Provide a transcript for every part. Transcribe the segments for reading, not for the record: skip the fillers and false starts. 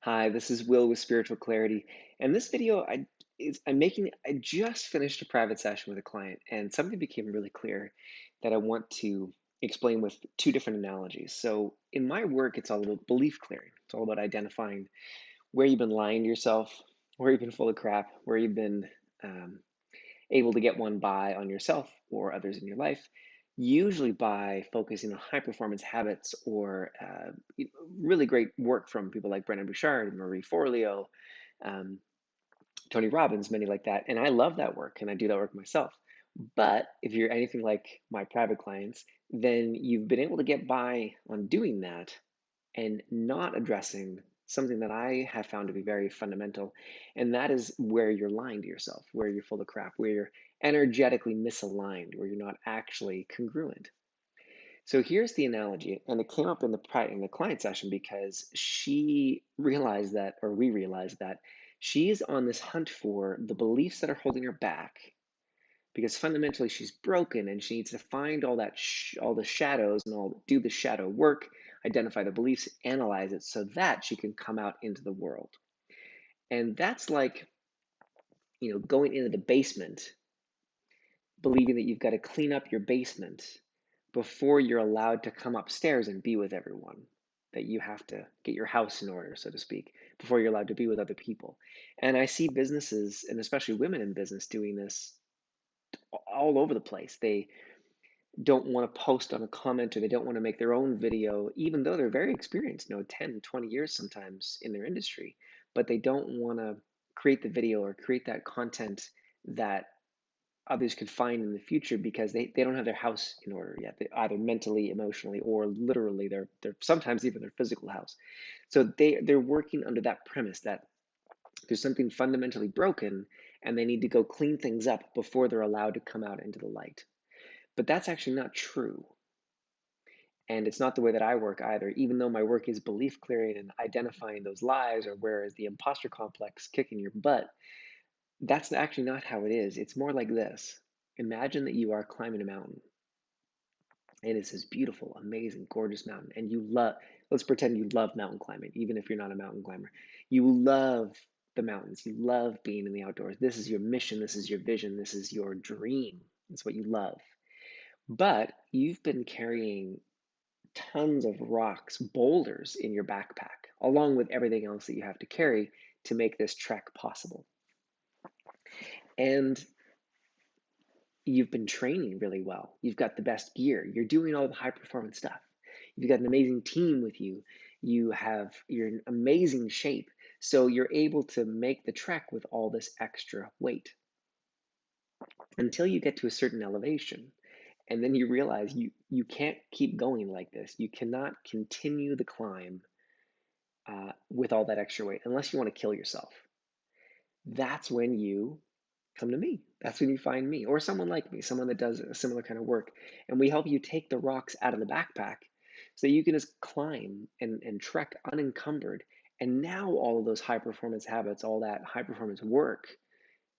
Hi, this is Will with Spiritual Clarity. And this video, I just finished a private session with a client, and something became really clear that I want to explain with two different analogies. So, in my work, it's all about belief clearing. It's all about identifying where you've been lying to yourself, where you've been full of crap, where you've been um, able to get one by on yourself or others in your life, usually by focusing on high performance habits or really great work from people like Brennan Bouchard, Marie Forleo, um, Tony Robbins, many like that. And I love that work and I do that work myself. But if you're anything like my private clients, then you've been able to get by on doing that and not addressing something that I have found to be very fundamental, and that is where you're lying to yourself, where you're full of crap, where you're energetically misaligned, where you're not actually congruent. So here's the analogy, and it came up in the client session because she realized that, or we realized that she's on this hunt for the beliefs that are holding her back because fundamentally she's broken and she needs to find all the shadows and all do the shadow work, identify the beliefs, analyze it so that she can come out into the world. And that's like, going into the basement, believing that you've got to clean up your basement before you're allowed to come upstairs and be with everyone, that you have to get your house in order, so to speak, before you're allowed to be with other people. And I see businesses, and especially women in business, doing this all over the place. They don't want to post on a comment, or they don't want to make their own video, even though they're very experienced, 10, 20 years sometimes in their industry, but they don't want to create the video or create that content that others could find in the future because they don't have their house in order yet, they, either mentally, emotionally, or literally they're sometimes even their physical house. So they're working under that premise that there's something fundamentally broken and they need to go clean things up before they're allowed to come out into the light. But that's actually not true. And it's not the way that I work either, even though my work is belief clearing and identifying those lies or where is the imposter complex kicking your butt. That's actually not how it is. It's more like this. Imagine that you are climbing a mountain. And it's this beautiful, amazing, gorgeous mountain. And let's pretend you love mountain climbing, even if you're not a mountain climber. You love the mountains. You love being in the outdoors. This is your mission. This is your vision. This is your dream. It's what you love. But you've been carrying tons of rocks, boulders in your backpack, along with everything else that you have to carry to make this trek possible. And you've been training really well. You've got the best gear. You're doing all the high performance stuff. You've got an amazing team with you. You're in amazing shape. So you're able to make the trek with all this extra weight until you get to a certain elevation. And then you realize you can't keep going like this. You cannot continue the climb with all that extra weight unless you want to kill yourself. That's when you come to me. That's when you find me or someone like me, someone that does a similar kind of work. And we help you take the rocks out of the backpack so that you can just climb and trek unencumbered. And now all of those high performance habits, all that high performance work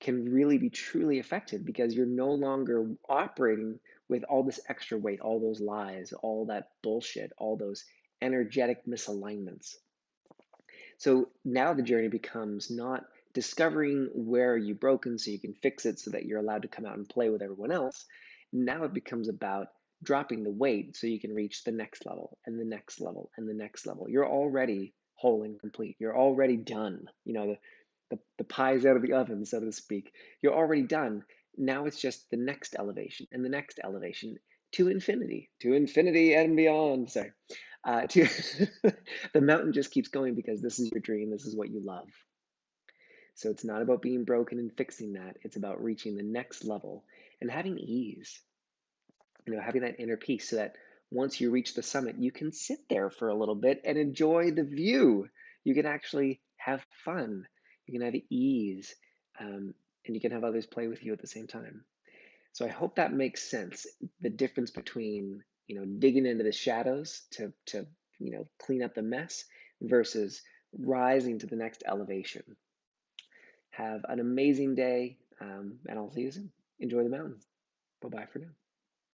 can really be truly affected because you're no longer operating with all this extra weight, all those lies, all that bullshit, all those energetic misalignments. So now the journey becomes not discovering where you've broken so you can fix it so that you're allowed to come out and play with everyone else. Now it becomes about dropping the weight so you can reach the next level and the next level and the next level. You're already whole and complete. You're already done. The pie's out of the oven, so to speak. You're already done. Now it's just the next elevation and the next elevation to infinity and beyond. Sorry. To the mountain just keeps going because this is your dream, this is what you love. So it's not about being broken and fixing that. It's about reaching the next level and having ease, having that inner peace so that once you reach the summit, you can sit there for a little bit and enjoy the view. You can actually have fun. You can have ease, and you can have others play with you at the same time. So I hope that makes sense. The difference between, digging into the shadows to clean up the mess versus rising to the next elevation. Have an amazing day, and I'll see you soon. Enjoy the mountain. Bye bye for now.